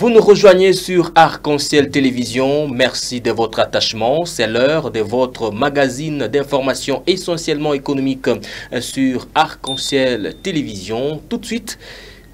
Vous nous rejoignez sur Arc-en-Ciel Télévision. Merci de votre attachement. C'est l'heure de votre magazine d'information essentiellement économique sur Arc-en-Ciel Télévision. Tout de suite,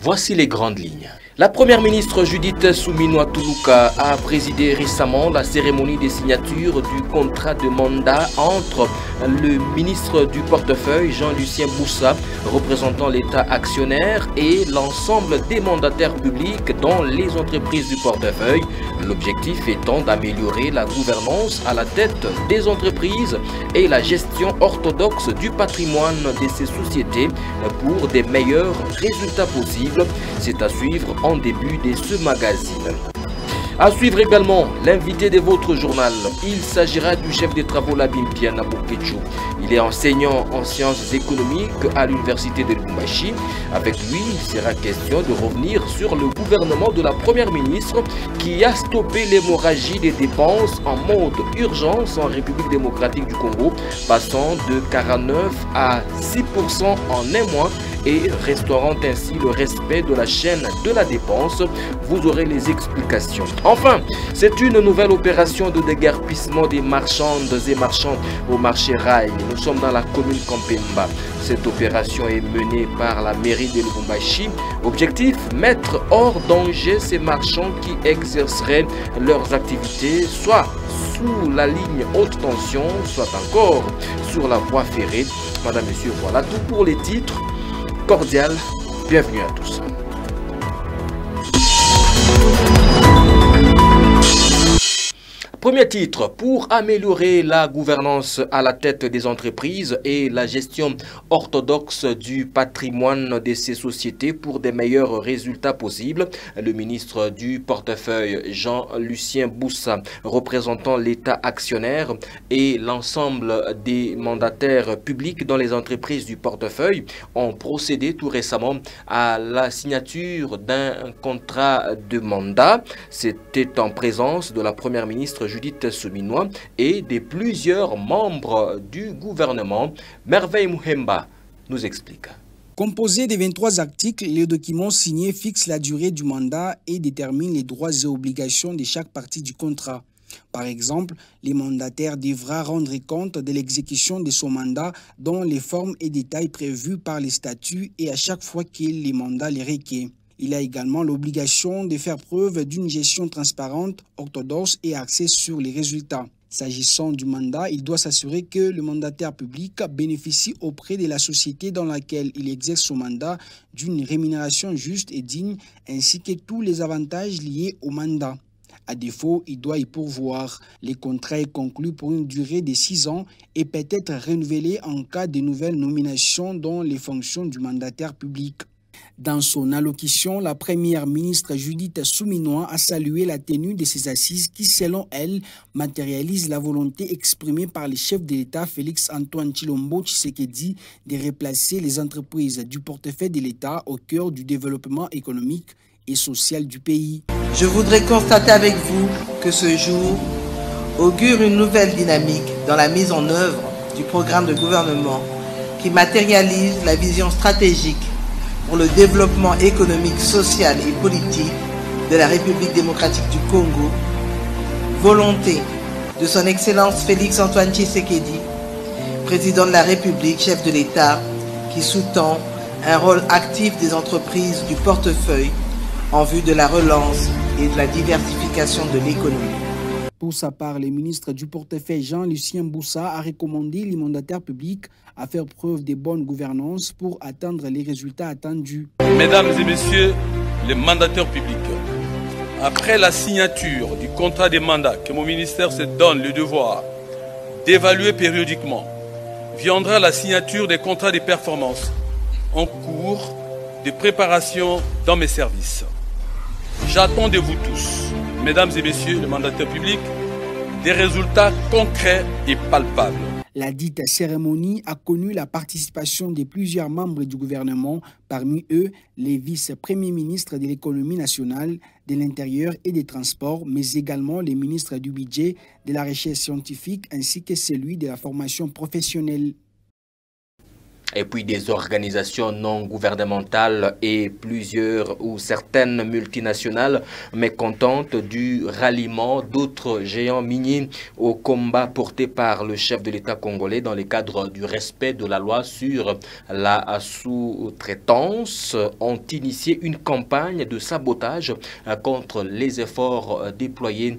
voici les grandes lignes. La première ministre Judith Suminwa Tuluka a présidé récemment la cérémonie des signatures du contrat de mandat entre le ministre du portefeuille Jean-Lucien Boussa, représentant l'État actionnaire, et l'ensemble des mandataires publics dans les entreprises du portefeuille. L'objectif étant d'améliorer la gouvernance à la tête des entreprises et la gestion orthodoxe du patrimoine de ces sociétés pour des meilleurs résultats possibles. C'est à suivre en début de ce magazine. À suivre également l'invité de votre journal. Il s'agira du chef des travaux Labimpian Abouketchou. Il est enseignant en sciences économiques à l'université de Lubumbashi. Avec lui, il sera question de revenir sur le gouvernement de la première ministre qui a stoppé l'hémorragie des dépenses en mode urgence en République démocratique du Congo, passant de 49 à 6% en un mois et restaurant ainsi le respect de la chaîne de la dépense. Vous aurez les explications. Enfin, c'est une nouvelle opération de déguerpissement des marchandes et marchands au marché Rail. Nous sommes dans la commune Kampemba. Cette opération est menée par la mairie de Lubumbashi. Objectif, mettre hors danger ces marchands qui exerceraient leurs activités soit sous la ligne haute tension, soit encore sur la voie ferrée. Madame, Monsieur, voilà tout pour les titres. Cordial, bienvenue à tous. Premier titre, pour améliorer la gouvernance à la tête des entreprises et la gestion orthodoxe du patrimoine de ces sociétés pour des meilleurs résultats possibles, le ministre du portefeuille Jean-Lucien Boussa, représentant l'État actionnaire, et l'ensemble des mandataires publics dans les entreprises du portefeuille ont procédé tout récemment à la signature d'un contrat de mandat. C'était en présence de la première ministre Judith Suminwa et de plusieurs membres du gouvernement. Merveille Mouhemba nous explique. Composé de 23 articles, le document signé fixe la durée du mandat et détermine les droits et obligations de chaque partie du contrat. Par exemple, les mandataires devront rendre compte de l'exécution de son mandat dans les formes et détails prévus par les statuts et à chaque fois que les mandats les requièrent. Il a également l'obligation de faire preuve d'une gestion transparente, orthodoxe et axée sur les résultats. S'agissant du mandat, il doit s'assurer que le mandataire public bénéficie auprès de la société dans laquelle il exerce son mandat d'une rémunération juste et digne, ainsi que tous les avantages liés au mandat. À défaut, il doit y pourvoir. Le contrat est conclu pour une durée de 6 ans et peut être renouvelé en cas de nouvelles nominations dans les fonctions du mandataire public. Dans son allocution, la première ministre Judith Suminwa a salué la tenue de ces assises qui, selon elle, matérialise la volonté exprimée par le chef de l'État Félix-Antoine Tshilombo Tshisekedi de replacer les entreprises du portefeuille de l'État au cœur du développement économique et social du pays. Je voudrais constater avec vous que ce jour augure une nouvelle dynamique dans la mise en œuvre du programme de gouvernement qui matérialise la vision stratégique pour le développement économique, social et politique de la République démocratique du Congo, volonté de son Excellence Félix-Antoine Tshisekedi, président de la République, chef de l'État, qui sous-tend un rôle actif des entreprises du portefeuille en vue de la relance et de la diversification de l'économie. Pour sa part, le ministre du portefeuille Jean-Lucien Boussa a recommandé les mandataires publics à faire preuve de bonne gouvernance pour atteindre les résultats attendus. Mesdames et messieurs les mandataires publics, après la signature du contrat de mandat que mon ministère se donne le devoir d'évaluer périodiquement, viendra la signature des contrats de performance en cours de préparation dans mes services. J'attends de vous tous, mesdames et messieurs les mandataires publics, des résultats concrets et palpables. La dite cérémonie a connu la participation de plusieurs membres du gouvernement, parmi eux les vice-premiers ministres de l'économie nationale, de l'intérieur et des transports, mais également les ministres du budget, de la recherche scientifique ainsi que celui de la formation professionnelle. Et puis des organisations non gouvernementales et plusieurs ou certaines multinationales mécontentes du ralliement d'autres géants miniers au combat porté par le chef de l'État congolais dans le cadre du respect de la loi sur la sous-traitance ont initié une campagne de sabotage contre les efforts déployés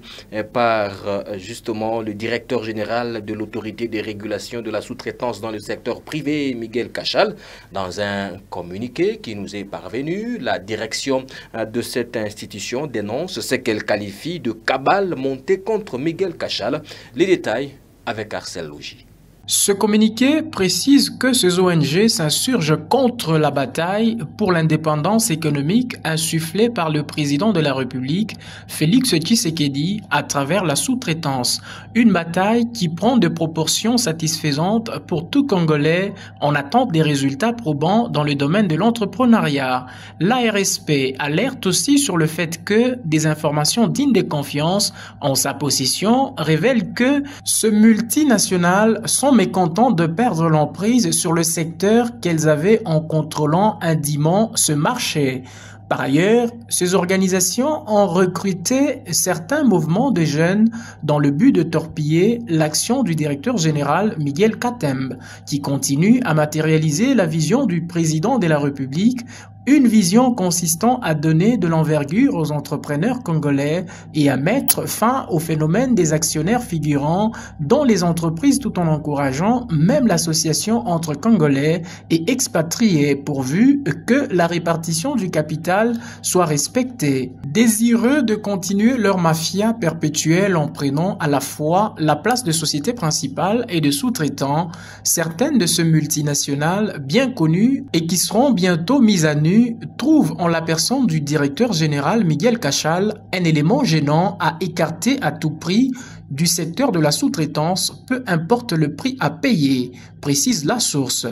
par justement le directeur général de l'autorité de régulation de la sous-traitance dans le secteur privé, Miguel Cachal. Dans un communiqué qui nous est parvenu, la direction de cette institution dénonce ce qu'elle qualifie de cabale montée contre Miguel Cachal. Les détails avec Arcel Logis. Ce communiqué précise que ces ONG s'insurgent contre la bataille pour l'indépendance économique insufflée par le président de la République, Félix Tshisekedi, à travers la sous-traitance. Une bataille qui prend des proportions satisfaisantes pour tout Congolais en attente des résultats probants dans le domaine de l'entrepreneuriat. L'ARSP alerte aussi sur le fait que des informations dignes de confiance en sa possession révèlent que ce multinational sont mécontents de perdre l'emprise sur le secteur qu'elles avaient en contrôlant indûment ce marché. Par ailleurs, ces organisations ont recruté certains mouvements de jeunes dans le but de torpiller l'action du directeur général Miguel Katembe, qui continue à matérialiser la vision du président de la République, une vision consistant à donner de l'envergure aux entrepreneurs congolais et à mettre fin au phénomène des actionnaires figurants dans les entreprises tout en encourageant même l'association entre Congolais et expatriés pourvu que la répartition du capital soit respectée. Désireux de continuer leur mafia perpétuelle en prenant à la fois la place de société principale et de sous-traitants, certaines de ces multinationales bien connues et qui seront bientôt mises à nu trouve en la personne du directeur général Miguel Cachal un élément gênant à écarter à tout prix du secteur de la sous-traitance, peu importe le prix à payer, précise la source.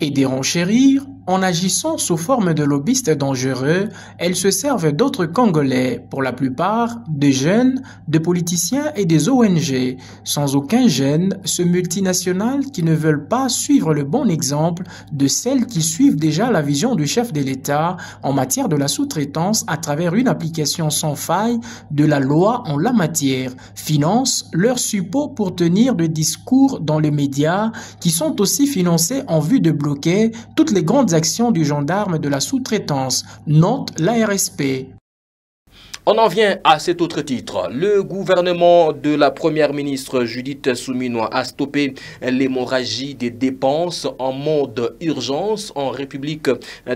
Et dérenchérir, en agissant sous forme de lobbyistes dangereux, elles se servent d'autres Congolais, pour la plupart des jeunes, des politiciens et des ONG. Sans aucun gêne, ce multinational qui ne veulent pas suivre le bon exemple de celles qui suivent déjà la vision du chef de l'État en matière de la sous-traitance à travers une application sans faille de la loi en la matière, financent leurs suppôts pour tenir des discours dans les médias qui sont aussi financés en vue de bloquer toutes les grandes actions du gendarme de la sous-traitance, note l'ARSP. On en vient à cet autre titre. Le gouvernement de la première ministre Judith Suminwa a stoppé l'hémorragie des dépenses en mode urgence en République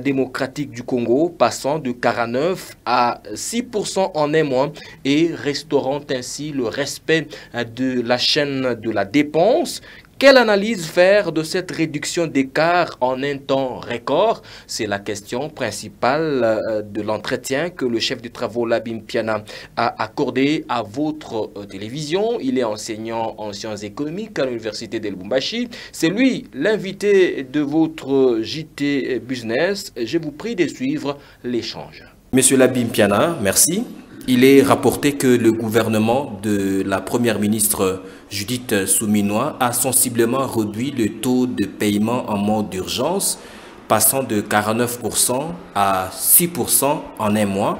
démocratique du Congo, passant de 49 à 6% en un mois et restaurant ainsi le respect de la chaîne de la dépense. Quelle analyse faire de cette réduction d'écart en un temps record? C'est la question principale de l'entretien que le chef de travaux Labim Piana a accordé à votre télévision. Il est enseignant en sciences économiques à l'université de Lubumbashi. C'est lui l'invité de votre JT Business. Je vous prie de suivre l'échange. Monsieur Labim Piana, merci. Il est rapporté que le gouvernement de la première ministre Judith Suminwa a sensiblement réduit le taux de paiement en mode d'urgence, passant de 49% à 6% en un mois.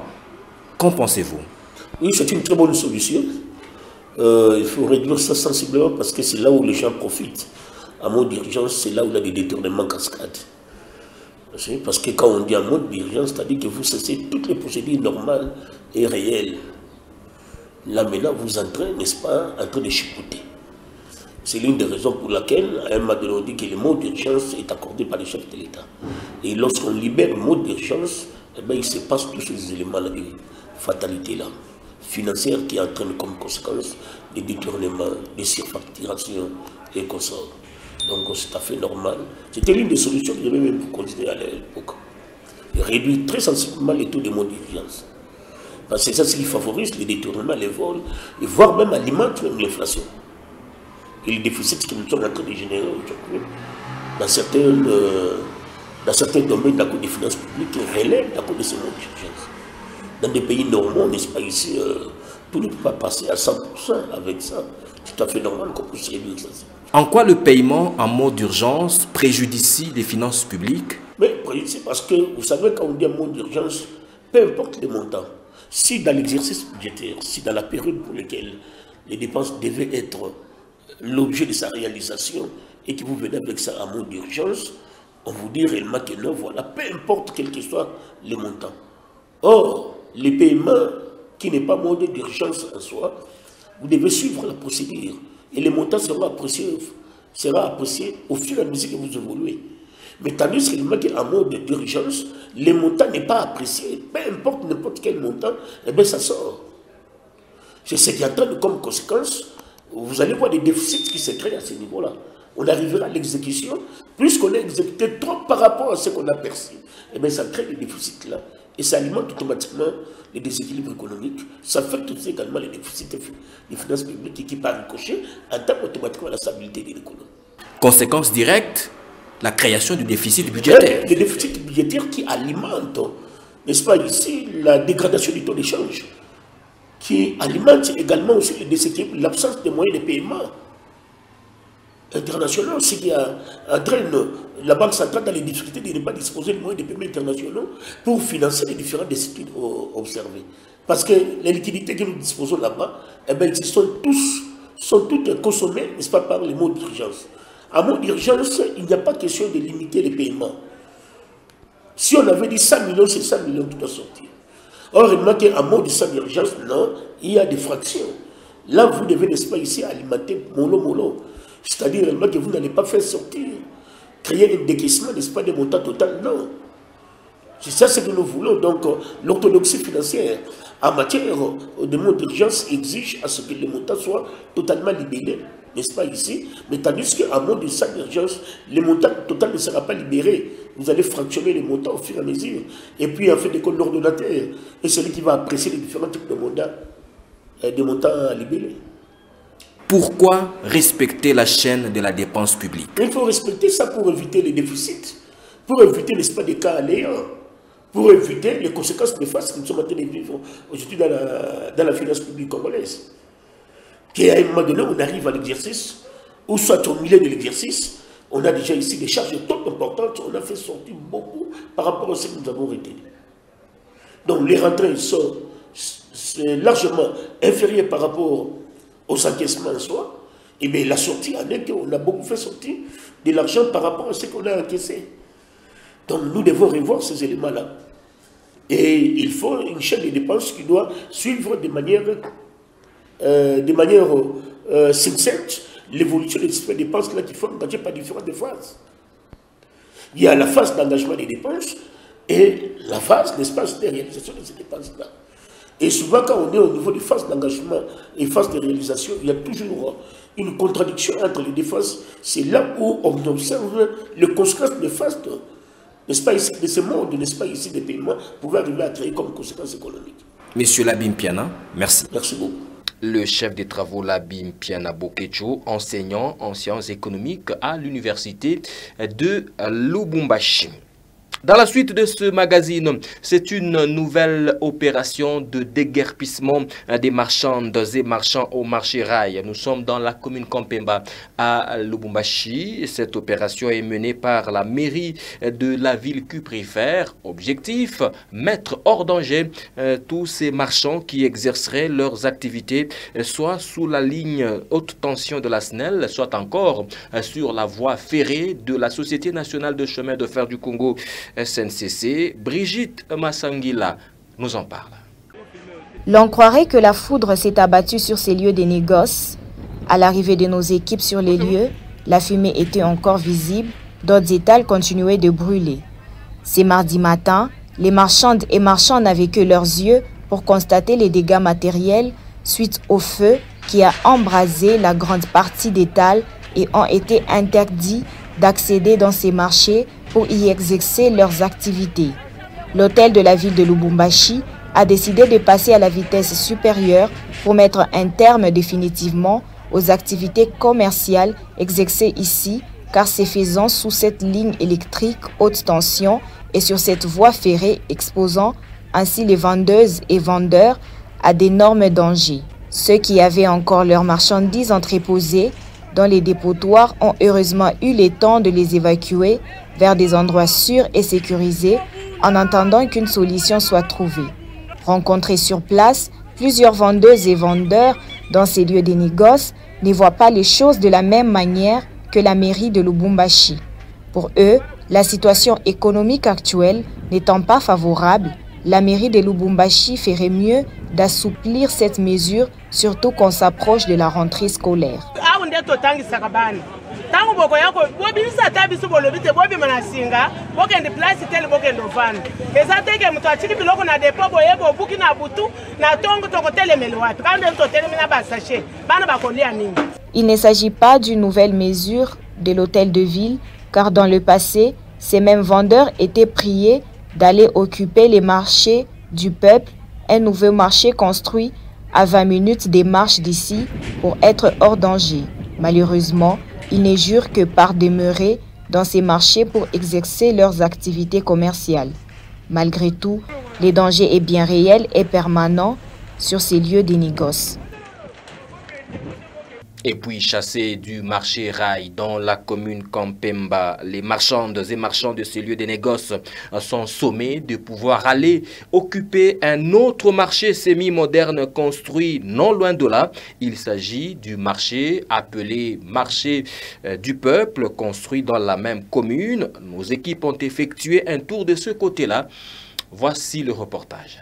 Qu'en pensez-vous? Oui, c'est une très bonne solution. Il faut réduire ça sensiblement parce que c'est là où les gens profitent. En mode d'urgence, c'est là où il y a des détournements cascades. Parce que quand on dit en mode d'urgence, c'est-à-dire que vous cessez toutes les procédures normales et réelles. Là maintenant, vous entrez, n'est-ce pas, en train de chipoter. C'est l'une des raisons pour laquelle, à un moment donné, on dit que le mode d'urgence est accordé par le chef de l'État. Et lorsqu'on libère le mode d'urgence, eh bien, il se passe tous ces éléments-là, de fatalité-là, financière qui entraîne comme conséquence des détournements, des surfacturations et consorts. Donc c'est tout à fait normal. C'était l'une des solutions que j'avais même considérées à l'époque. Réduire très sensiblement les taux de mode d'urgence. Parce que c'est ça ce qui favorise les détournements, les vols, et voire même alimente même l'inflation. Et les déficits que nous sommes en train de générer aujourd'hui, dans certains domaines d'accord des finances publiques, relèvent d'accord de ce mode d'urgence. Dans des pays normaux, n'est-ce pas ici, Tout ne peut pas passer à 100% avec ça. C'est tout à fait normal qu'on puisse réduire ça. En quoi le paiement en mode d'urgence préjudicie les finances publiques? Mais c'est parce que, vous savez, quand on dit un mode d'urgence, peu importe les montants, si dans l'exercice budgétaire, si dans la période pour laquelle les dépenses devaient être l'objet de sa réalisation et que vous venez avec ça en mode d'urgence, on vous dit réellement que non, voilà, peu importe quel que soit les montants. Or, les paiements qui n'est pas mode d'urgence en soi, vous devez suivre la procédure et les montants seront appréciés au fur et à mesure que vous évoluez. Mais tandis qu'en mode d'urgence, les montants n'est pas apprécié, peu importe n'importe quel montant, eh bien ça sort. C'est ce qui entraîne comme conséquence, vous allez voir des déficits qui se créent à ce niveau-là. On arrivera à l'exécution, puisqu'on a exécuté trop par rapport à ce qu'on a perçu, eh bien ça crée des déficits là. Et ça alimente automatiquement les déséquilibres économiques. Ça affecte aussi également les déficits des finances publiques qui, par ricochet, entament automatiquement la stabilité de l'économie. Conséquence directe, la création du déficit budgétaire. Les déficits budgétaires qui alimentent, n'est-ce pas ici, la dégradation du taux d'échange, qui alimente également aussi les déséquilibres, l'absence de moyens de paiement internationaux, ce qui entraîne la Banque centrale dans les difficultés de ne pas disposer de moyens de paiement internationaux pour financer les différents déficits observés. Parce que les liquidités que nous disposons là-bas, eh bien, ils sont toutes consommées, n'est-ce pas, par les modes d'urgence. En mode d'urgence, il n'y a pas question de limiter les paiements. Si on avait dit 100 millions, c'est 100 millions qui doivent sortir. Or, remarquez, en mode d'urgence, non, il y a des fractions. Là, vous devez, n'est-ce pas, ici, alimenter mollo. C'est-à-dire que vous n'allez pas faire sortir, créer un décaissement, n'est-ce pas, des montants total, non. C'est ça ce que nous voulons. Donc, l'orthodoxie financière en matière de mode d'urgence exige à ce que les montants soient totalement libérés, n'est-ce pas, ici. Mais tandis qu'en mode d'urgence, les montants total ne sera pas libéré. Vous allez fractionner les montants au fur et à mesure. Et puis, en fait, l'ordonnateur est celui qui va apprécier les différents types de mandats, des montants libérés. Pourquoi respecter la chaîne de la dépense publique? Il faut respecter ça pour éviter les déficits, pour éviter, n'est-ce pas, des cas aléants, pour éviter les conséquences néfastes que nous sommes en train de vivre aujourd'hui dans la finance publique congolaise. Qu'à un moment donné, on arrive à l'exercice, ou soit au milieu de l'exercice, on a déjà ici des charges trop importantes, on a fait sortir beaucoup par rapport à ce que nous avons retenu. Donc les rentrées sont largement inférieures par rapport aux encaissements en soi, et bien la sortie en est qu'on a beaucoup fait sortir de l'argent par rapport à ce qu'on a encaissé. Donc nous devons revoir ces éléments-là. Et il faut une chaîne de dépenses qui doit suivre de manière succincte l'évolution des dépenses-là qui font engager par différentes phases. Il y a la phase d'engagement des dépenses et la phase, n'est-ce pas, de réalisation de ces dépenses-là. Et souvent, quand on est au niveau des phases d'engagement et phases de réalisation, il y a toujours une contradiction entre les deux phases. C'est là où on observe les conséquences néfastes, n'est-ce pas, ici, de ce monde, n'est-ce pas, ici, des paiements, pouvoir arriver à créer comme conséquence économique. Monsieur Labim Piana, merci. Merci beaucoup. Le chef des travaux Labim Piana Bokecho, enseignant en sciences économiques à l'université de Lubumbashi. Dans la suite de ce magazine, c'est une nouvelle opération de déguerpissement des marchandes et marchands au marché rail. Nous sommes dans la commune Kampemba à Lubumbashi. Cette opération est menée par la mairie de la ville Cuprifère. Objectif, mettre hors danger tous ces marchands qui exerceraient leurs activités soit sous la ligne haute tension de la SNEL, soit encore sur la voie ferrée de la Société nationale de chemin de fer du Congo, SNCC. Brigitte Massangila nous en parle. L'on croirait que la foudre s'est abattue sur ces lieux des négoces. À l'arrivée de nos équipes sur les lieux, la fumée était encore visible, d'autres étals continuaient de brûler. C'est mardi matin, les marchandes et marchands n'avaient que leurs yeux pour constater les dégâts matériels suite au feu qui a embrasé la grande partie d'étals et ont été interdits d'accéder dans ces marchés pour y exercer leurs activités. L'hôtel de la ville de Lubumbashi a décidé de passer à la vitesse supérieure pour mettre un terme définitivement aux activités commerciales exercées ici, car c'est faisant sous cette ligne électrique haute tension et sur cette voie ferrée exposant ainsi les vendeuses et vendeurs à d'énormes dangers. Ceux qui avaient encore leurs marchandises entreposées dans les dépotoirs ont heureusement eu le temps de les évacuer vers des endroits sûrs et sécurisés en attendant qu'une solution soit trouvée. Rencontrés sur place, plusieurs vendeuses et vendeurs dans ces lieux de négoce ne voient pas les choses de la même manière que la mairie de Lubumbashi. Pour eux, la situation économique actuelle n'étant pas favorable, la mairie de Lubumbashi ferait mieux d'assouplir cette mesure, surtout qu'on s'approche de la rentrée scolaire. Il ne s'agit pas d'une nouvelle mesure de l'hôtel de ville, car dans le passé, ces mêmes vendeurs étaient priés d'aller occuper les marchés du peuple, un nouveau marché construit à 20 minutes des marches d'ici pour être hors danger. Malheureusement, ils ne jurent que par demeurer dans ces marchés pour exercer leurs activités commerciales. Malgré tout, le danger est bien réel et permanent sur ces lieux de négoce. Et puis chassés du marché Rail dans la commune Kampemba, les marchandes et marchands de ces lieux de négoce sont sommés de pouvoir aller occuper un autre marché semi-moderne construit non loin de là. Il s'agit du marché appelé marché du peuple construit dans la même commune. Nos équipes ont effectué un tour de ce côté-là. Voici le reportage.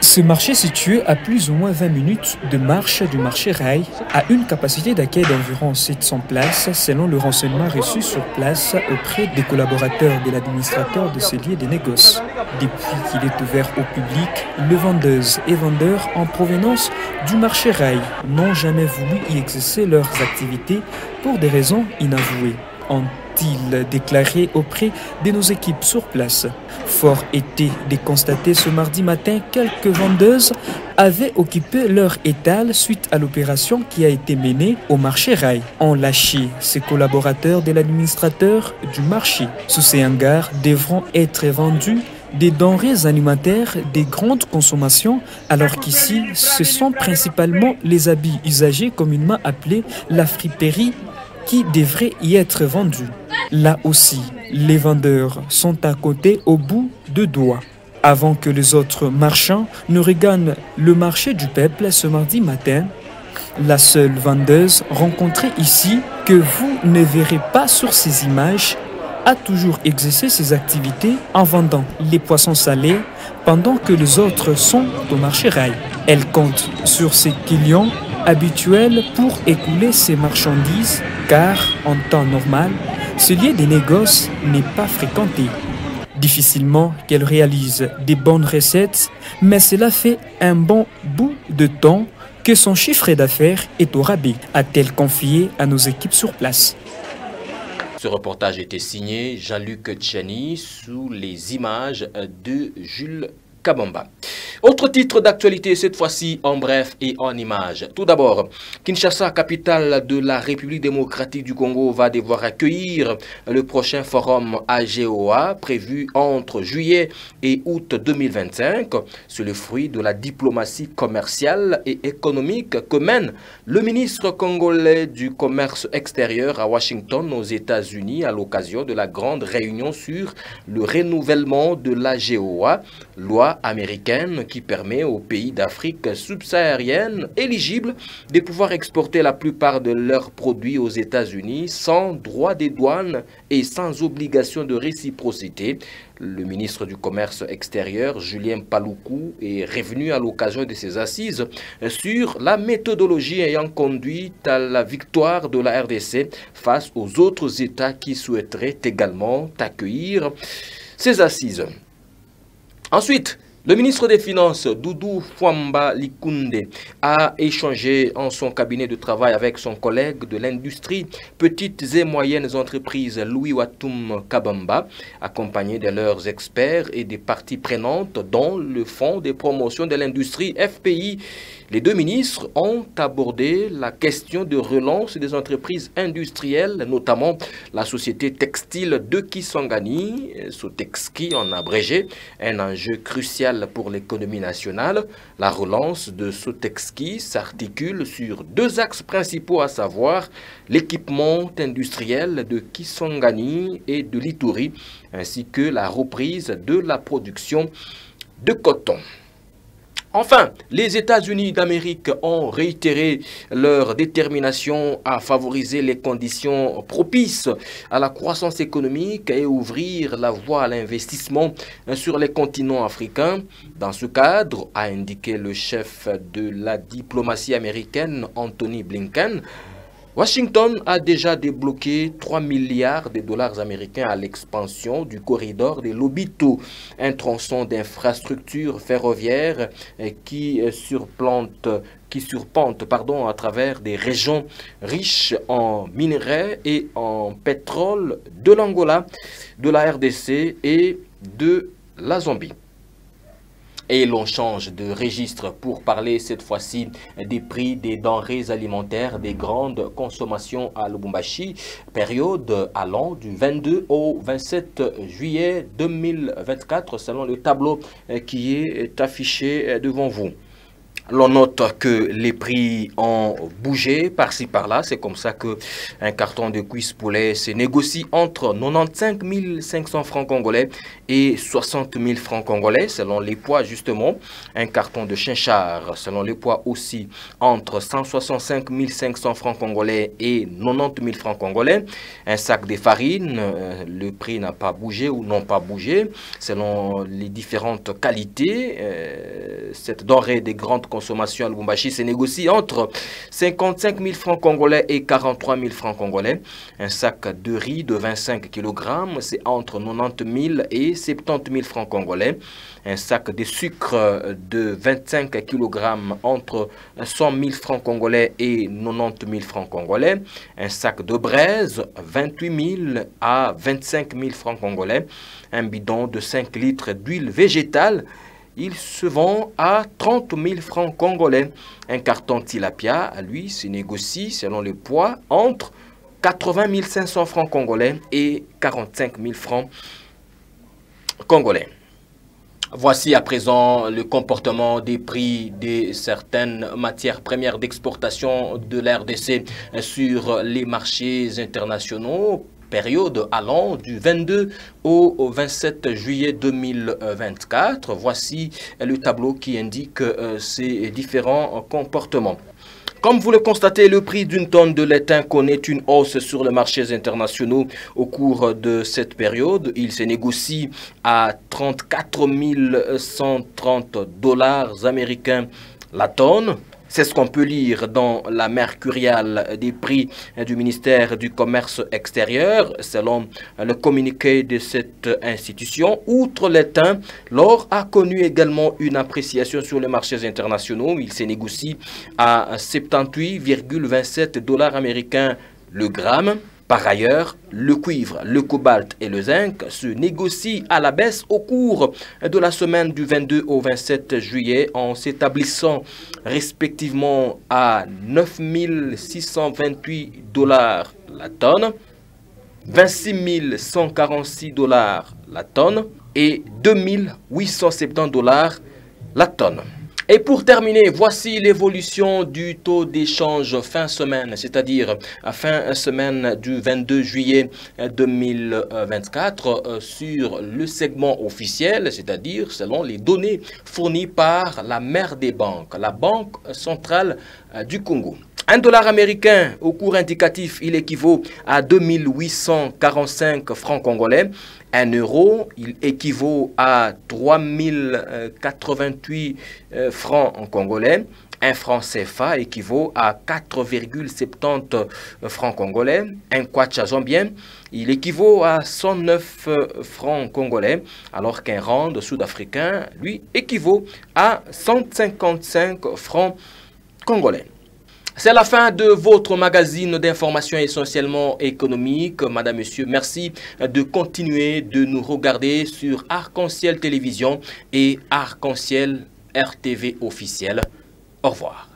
Ce marché situé à plus ou moins 20 minutes de marche du marché Rail a une capacité d'accueil d'environ 700 places selon le renseignement reçu sur place auprès des collaborateurs de l'administrateur de ce lieu de négoce. Depuis qu'il est ouvert au public, les vendeuses et vendeurs en provenance du marché Rail n'ont jamais voulu y exercer leurs activités pour des raisons inavouées, ont-ils déclaré auprès de nos équipes sur place. Fort était de constater ce mardi matin quelques vendeuses avaient occupé leur étal suite à l'opération qui a été menée au marché Rail. On lâché ces collaborateurs de l'administrateur du marché. Sous ces hangars devront être vendus des denrées alimentaires de grande consommation, alors qu'ici, ce sont principalement les habits usagés communément appelés la friperie qui devraient y être vendus. Là aussi, les vendeurs sont à côté au bout de doigts. Avant que les autres marchands ne regagnent le marché du peuple ce mardi matin, la seule vendeuse rencontrée ici, que vous ne verrez pas sur ces images, a toujours exercé ses activités en vendant les poissons salés pendant que les autres sont au marché Rail. Elle compte sur ses clients habituels pour écouler ses marchandises car en temps normal, ce lieu de négoce n'est pas fréquenté. Difficilement qu'elle réalise des bonnes recettes, mais cela fait un bon bout de temps que son chiffre d'affaires est au rabais, a-t-elle confié à nos équipes sur place. Ce reportage était signé Jean-Luc Tchani sous les images de Jules Kabamba. Autre titre d'actualité, cette fois-ci en bref et en images. Tout d'abord, Kinshasa, capitale de la République démocratique du Congo, va devoir accueillir le prochain forum AGOA prévu entre juillet et août 2025. C'est le fruit de la diplomatie commerciale et économique que mène le ministre congolais du commerce extérieur à Washington, aux États-Unis, à l'occasion de la grande réunion sur le renouvellement de l'AGOA, loi américaine qui permet aux pays d'Afrique subsaharienne éligibles de pouvoir exporter la plupart de leurs produits aux États-Unis sans droit des douanes et sans obligation de réciprocité. Le ministre du Commerce extérieur, Julien Paluku, est revenu à l'occasion de ces assises sur la méthodologie ayant conduit à la victoire de la RDC face aux autres États qui souhaiteraient également accueillir ces assises. Ensuite, le ministre des Finances, Doudou Fwamba Likunde, a échangé en son cabinet de travail avec son collègue de l'industrie petites et moyennes entreprises, Louis Watum Kabamba, accompagné de leurs experts et des parties prenantes, dont le Fonds de promotion de l'industrie FPI. Les deux ministres ont abordé la question de relance des entreprises industrielles, notamment la société textile de Kisangani, Sotexki en abrégé, un enjeu crucial crucial pour l'économie nationale. La relance de Sotexki s'articule sur deux axes principaux, à savoir l'équipement industriel de Kisangani et de l'Ituri, ainsi que la reprise de la production de coton. Enfin, les États-Unis d'Amérique ont réitéré leur détermination à favoriser les conditions propices à la croissance économique et ouvrir la voie à l'investissement sur les continents africains. Dans ce cadre, a indiqué le chef de la diplomatie américaine, Anthony Blinken, Washington a déjà débloqué 3 milliards de dollars américains à l'expansion du corridor de Lobito, un tronçon d'infrastructure ferroviaire qui surpente à travers des régions riches en minerais et en pétrole de l'Angola, de la RDC et de la Zambie. Et l'on change de registre pour parler cette fois-ci des prix des denrées alimentaires des grandes consommations à Lubumbashi, période allant du 22 au 27 juillet 2024, selon le tableau qui est affiché devant vous. L'on note que les prix ont bougé par-ci par-là. C'est comme ça qu'un carton de cuisse poulet se négocie entre 95 500 francs congolais et 60 000 francs congolais, selon les poids justement. Un carton de chinchard, selon les poids aussi, entre 165 500 francs congolais et 90 000 francs congolais. Un sac de farine, le prix n'a pas bougé ou non pas bougé, selon les différentes qualités. Cette denrée des grandes consommation à Lubumbashi se négocie entre 55 000 francs congolais et 43 000 francs congolais. Un sac de riz de 25 kg, c'est entre 90 000 et 70 000 francs congolais. Un sac de sucre de 25 kg entre 100 000 francs congolais et 90 000 francs congolais. Un sac de braise, 28 000 à 25 000 francs congolais. Un bidon de 5 litres d'huile végétale, il se vend à 30 000 francs congolais. Un carton tilapia, lui, se négocie selon le poids entre 80 500 francs congolais et 45 000 francs congolais. Voici à présent le comportement des prix de certaines matières premières d'exportation de la RDC sur les marchés internationaux. Période allant du 22 au 27 juillet 2024. Voici le tableau qui indique ces différents comportements. Comme vous le constatez, le prix d'une tonne de laitin connaît une hausse sur les marchés internationaux au cours de cette période. Il se négocie à 34 130 $ américains la tonne. C'est ce qu'on peut lire dans la mercuriale des prix du ministère du Commerce extérieur. Selon le communiqué de cette institution, outre laitin, l'or a connu également une appréciation sur les marchés internationaux. Il se négocie à 78,27 $ américains le gramme. Par ailleurs, le cuivre, le cobalt et le zinc se négocient à la baisse au cours de la semaine du 22 au 27 juillet en s'établissant respectivement à 9 628 $ la tonne, 26 146 $ la tonne et 2 870 $ la tonne. Et pour terminer, voici l'évolution du taux d'échange fin semaine, c'est-à-dire fin semaine du 22 juillet 2024 sur le segment officiel, c'est-à-dire selon les données fournies par la mère des banques, la Banque centrale du Congo. $1 américain au cours indicatif, il équivaut à 2 845 francs congolais. 1 euro, il équivaut à 3 088 francs en congolais. 1 franc CFA équivaut à 4,70 francs congolais. Un kwacha zambien, il équivaut à 109 francs congolais, alors qu'un rand sud-africain, lui, équivaut à 155 francs congolais. C'est la fin de votre magazine d'information essentiellement économique. Madame, Monsieur, merci de continuer de nous regarder sur Arc-en-Ciel Télévision et Arc-en-Ciel RTV officiel. Au revoir.